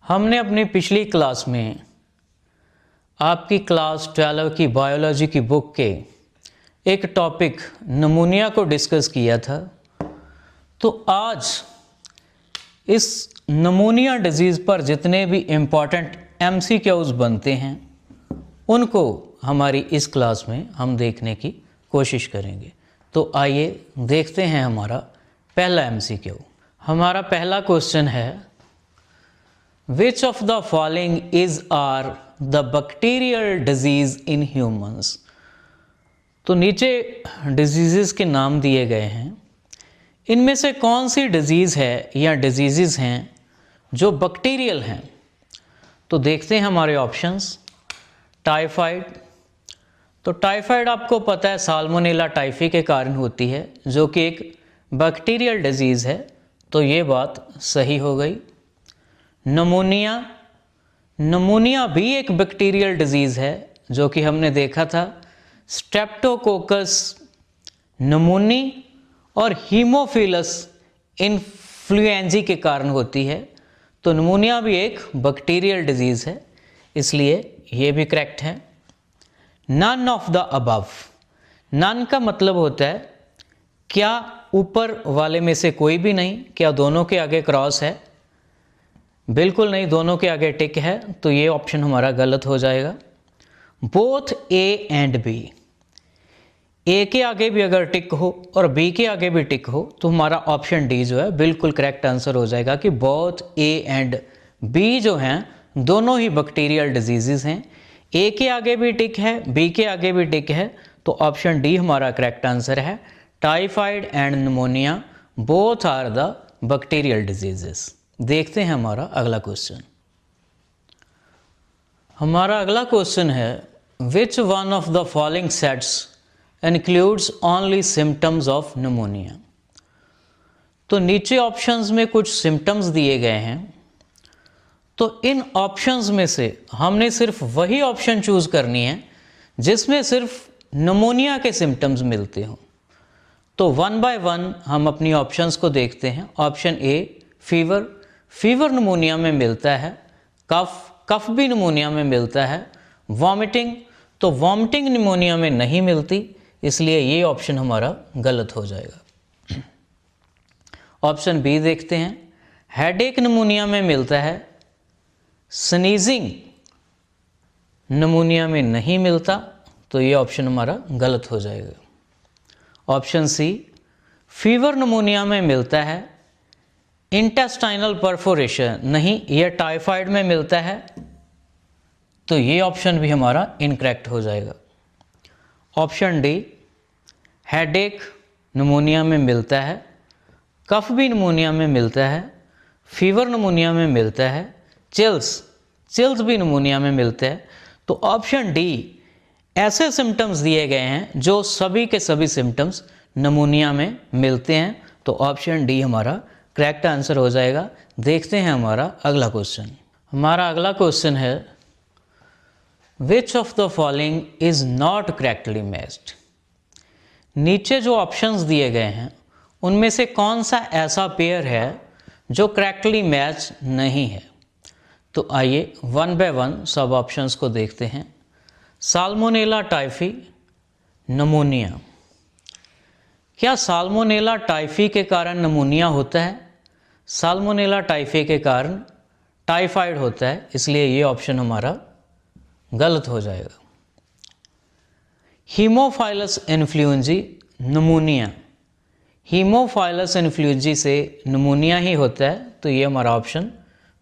हमने अपनी पिछली क्लास में आपकी क्लास 12 की बायोलॉजी की बुक के एक टॉपिक नमूनिया को डिस्कस किया था। तो आज इस नमूनिया डिजीज़ पर जितने भी इम्पॉर्टेंट MCQs बनते हैं उनको हमारी इस क्लास में हम देखने की कोशिश करेंगे। तो आइए देखते हैं हमारा पहला MCQ। हमारा पहला क्वेश्चन है, Which of the following is are the bacterial disease in humans? तो नीचे डिजीज़ के नाम दिए गए हैं, इनमें से कौन सी डिजीज़ है या डिजीज़ हैं जो बैक्टीरियल हैं। तो देखते हैं हमारे ऑप्शंस। टाइफाइड, तो टाइफाइड आपको पता है साल्मोनेला टाइफी के कारण होती है जो कि एक बैक्टीरियल डिजीज़ है, तो ये बात सही हो गई। नमूनिया, नमूनिया भी एक बैक्टीरियल डिजीज़ है जो कि हमने देखा था स्ट्रेप्टोकोकस नमूनी और हीमोफिलस इन्फ्लुएंजा के कारण होती है। तो नमूनिया भी एक बैक्टीरियल डिजीज़ है, इसलिए ये भी करेक्ट है। None of the above, none का मतलब होता है क्या ऊपर वाले में से कोई भी नहीं, क्या दोनों के आगे क्रॉस है? बिल्कुल नहीं, दोनों के आगे टिक है, तो ये ऑप्शन हमारा गलत हो जाएगा। बोथ ए एंड बी, ए के आगे भी अगर टिक हो और बी के आगे भी टिक हो तो हमारा ऑप्शन डी जो है बिल्कुल करेक्ट आंसर हो जाएगा कि बोथ ए एंड बी जो हैं दोनों ही बैक्टीरियल डिजीज़ हैं। ए के आगे भी टिक है, बी के आगे भी टिक है, तो ऑप्शन डी हमारा करेक्ट आंसर है। Typhoid and pneumonia both are the bacterial diseases. देखते हैं हमारा अगला क्वेश्चन। हमारा अगला क्वेश्चन है, which one of the following sets includes only symptoms of pneumonia. तो नीचे ऑप्शंस में कुछ सिम्टम्स दिए गए हैं, तो इन ऑप्शंस में से हमने सिर्फ वही ऑप्शन चूज करनी है जिसमें सिर्फ निमोनिया के सिम्टम्स मिलते हों। तो वन बाय वन हम अपनी ऑप्शंस को देखते हैं। Option A fever, fever pneumonia में मिलता है। कफ, कफ भी निमोनिया में मिलता है। वॉमिटिंग, तो वॉमिटिंग निमोनिया में नहीं मिलती, इसलिए ये ऑप्शन हमारा गलत हो जाएगा। ऑप्शन बी देखते हैं, हेडेक निमोनिया में मिलता है। स्नीजिंग निमोनिया में नहीं मिलता, तो ये ऑप्शन हमारा गलत हो जाएगा। ऑप्शन सी फीवर निमोनिया में मिलता है। इंटेस्टाइनल परफोरेशन नहीं, यह टाइफाइड में मिलता है, तो ये ऑप्शन भी हमारा इनकरेक्ट हो जाएगा। ऑप्शन डी हेडेक निमोनिया में मिलता है। कफ भी निमोनिया में मिलता है। फीवर निमोनिया में मिलता है। चिल्स, चिल्स भी निमोनिया में मिलते हैं। तो ऑप्शन डी ऐसे सिम्टम्स दिए गए हैं जो सभी के सभी सिम्टम्स निमोनिया में मिलते हैं, तो ऑप्शन डी हमारा करेक्ट आंसर हो जाएगा। देखते हैं हमारा अगला क्वेश्चन। हमारा अगला क्वेश्चन है, which of the following is not correctly matched. नीचे जो ऑप्शंस दिए गए हैं उनमें से कौन सा ऐसा पेयर है जो करेक्टली मैच नहीं है। तो आइए वन बाय वन सब ऑप्शंस को देखते हैं। साल्मोनेला टाइफी निमोनिया, क्या साल्मोनेला टाइफी के कारण निमोनिया होता है? साल्मोनेला टाइफी के कारण टाइफाइड होता है, इसलिए ये ऑप्शन हमारा गलत हो जाएगा। Haemophilus influenza pneumonia, Haemophilus influenza से निमोनिया ही होता है, तो ये हमारा ऑप्शन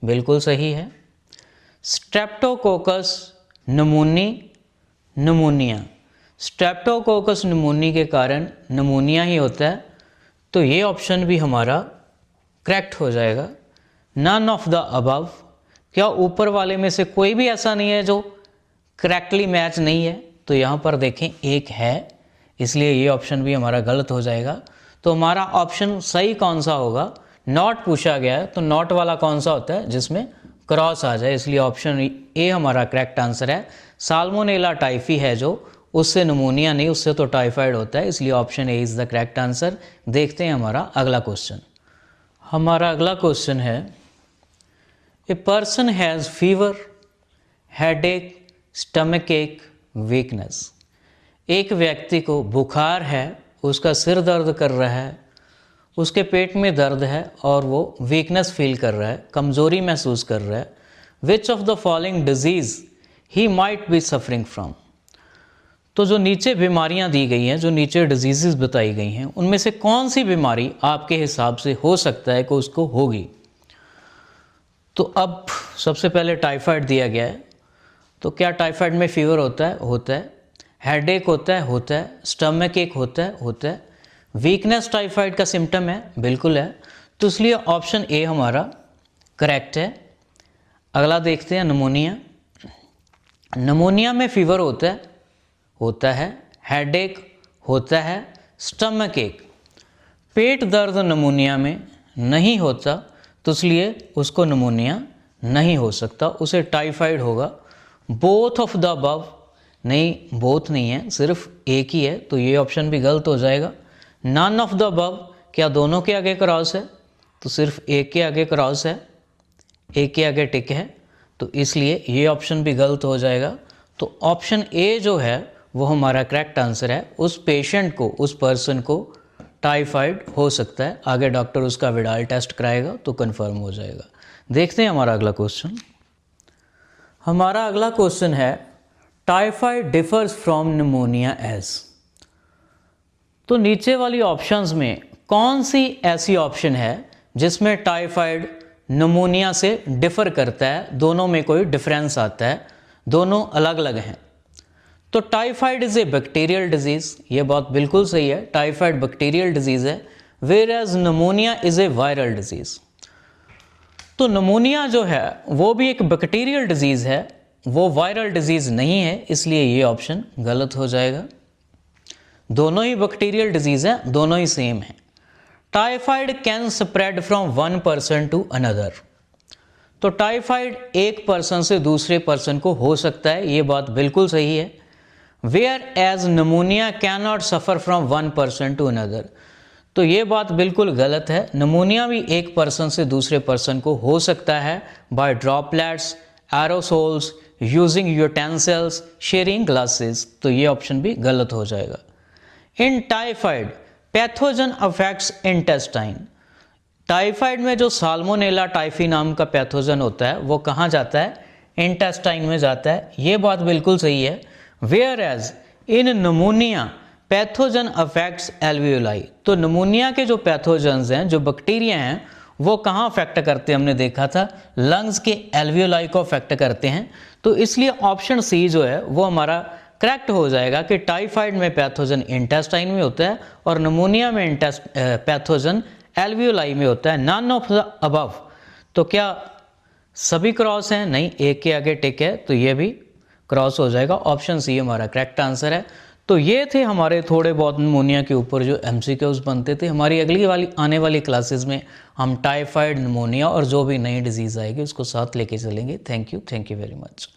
बिल्कुल सही है। Streptococcus pneumoniae pneumonia, Streptococcus pneumoniae के कारण निमोनिया ही होता है, तो ये ऑप्शन भी हमारा करेक्ट हो जाएगा। नन ऑफ द अबव, क्या ऊपर वाले में से कोई भी ऐसा नहीं है जो करेक्टली मैच नहीं है? तो यहाँ पर देखें एक है, इसलिए ये ऑप्शन भी हमारा गलत हो जाएगा। तो हमारा ऑप्शन सही कौन सा होगा? नॉट पूछा गया है, तो नॉट वाला कौन सा होता है जिसमें क्रॉस आ जाए, इसलिए ऑप्शन ए हमारा करेक्ट आंसर है। साल्मोनेला टाइफी है जो, उससे निमोनिया नहीं, उससे तो टाइफाइड होता है, इसलिए option A is the correct answer. देखते हैं हमारा अगला क्वेश्चन। हमारा अगला क्वेश्चन है, a person has fever, headache, stomach एक, वीकनेस। एक व्यक्ति को बुखार है, उसका सिर दर्द कर रहा है, उसके पेट में दर्द है और वो वीकनेस फील कर रहा है, कमज़ोरी महसूस कर रहा है। Which of the following disease he might be suffering from. तो जो नीचे बीमारियां दी गई हैं, जो नीचे डिजीज़ बताई गई हैं, उनमें से कौन सी बीमारी आपके हिसाब से हो सकता है कि उसको होगी। तो अब सबसे पहले टाइफाइड दिया गया है। तो क्या टाइफाइड में फीवर होता है? होता है। हेडेक होता है? होता है। स्टमक एक होता है? होता है। वीकनेस टाइफाइड का सिम्टम है? बिल्कुल है। तो इसलिए ऑप्शन ए हमारा करेक्ट है। अगला देखते हैं निमोनिया। निमोनिया में फीवर होता है? होता है। हेडेक होता है। स्टमक एक। पेट दर्द निमोनिया में नहीं होता, तो इसलिए उसको निमोनिया नहीं हो सकता, उसे टाइफाइड होगा। बोथ ऑफ द अबव, नहीं, बोथ नहीं है, सिर्फ एक ही है, तो ये ऑप्शन भी गलत हो जाएगा। नन ऑफ द अबव, क्या दोनों के आगे क्रॉस है? तो सिर्फ एक के आगे क्रॉस है, एक के आगे टिक है, तो इसलिए ये ऑप्शन भी गलत हो जाएगा। तो ऑप्शन ए जो है वो हमारा करेक्ट आंसर है। उस पेशेंट को, उस पर्सन को टाइफाइड हो सकता है। आगे डॉक्टर उसका विडाल टेस्ट कराएगा तो कंफर्म हो जाएगा। देखते हैं हमारा अगला क्वेश्चन। हमारा अगला क्वेश्चन है typhoid differs from pneumonia as. तो नीचे वाली ऑप्शंस में कौन सी ऐसी ऑप्शन है जिसमें टाइफाइड निमोनिया से डिफर करता है, दोनों में कोई डिफरेंस आता है, दोनों अलग अलग हैं। तो typhoid is a bacterial disease, ये बात बिल्कुल सही है, टाइफाइड बैक्टीरियल डिजीज़ है। Whereas pneumonia is a viral disease. तो निमोनिया जो है वो भी एक बैक्टीरियल डिजीज़ है, वो वायरल डिजीज़ नहीं है, इसलिए ये ऑप्शन गलत हो जाएगा। दोनों ही बैक्टीरियल डिजीज़ है, दोनों ही सेम है। Typhoid can spread from one person to another. तो टाइफाइड एक पर्सन से दूसरे पर्सन को हो सकता है, ये बात बिल्कुल सही है। Whereas pneumonia can not suffer from one person to another, तो ये बात बिल्कुल गलत है। निमोनिया भी एक पर्सन से दूसरे पर्सन को हो सकता है by droplets, aerosols, using utensils, sharing glasses, तो ये ऑप्शन भी गलत हो जाएगा। In typhoid pathogen affects intestine. Typhoid में जो साल्मोनेला टाइफी नाम का पैथोजन होता है वो कहाँ जाता है? इंटेस्टाइन में जाता है, ये बात बिल्कुल सही है। Whereas in pneumonia pathogen affects alveoli. तो निमोनिया के जो पैथोजन्स हैं, जो बैक्टीरिया हैं, वो कहाँ अफेक्ट करते हैं? हमने देखा था लंग्स के एल्वियोलाई को अफेक्ट करते हैं। तो इसलिए ऑप्शन सी जो है वो हमारा करेक्ट हो जाएगा कि टाइफाइड में पैथोजन इंटेस्टाइन में होता है और निमोनिया में पैथोजन एल्वियोलाई में होता है। नन ऑफ द अबव, तो क्या सभी क्रॉस हैं? नहीं, एक के आगे टिक है, तो ये भी क्रॉस हो जाएगा। ऑप्शन सी हमारा करेक्ट आंसर है। तो ये थे हमारे थोड़े बहुत निमोनिया के ऊपर जो एमसीक्यूज बनते थे। हमारी अगली वाली आने वाली क्लासेस में हम टाइफाइड, निमोनिया और जो भी नई डिजीज़ आएगी उसको साथ लेके चलेंगे। Thank you very much.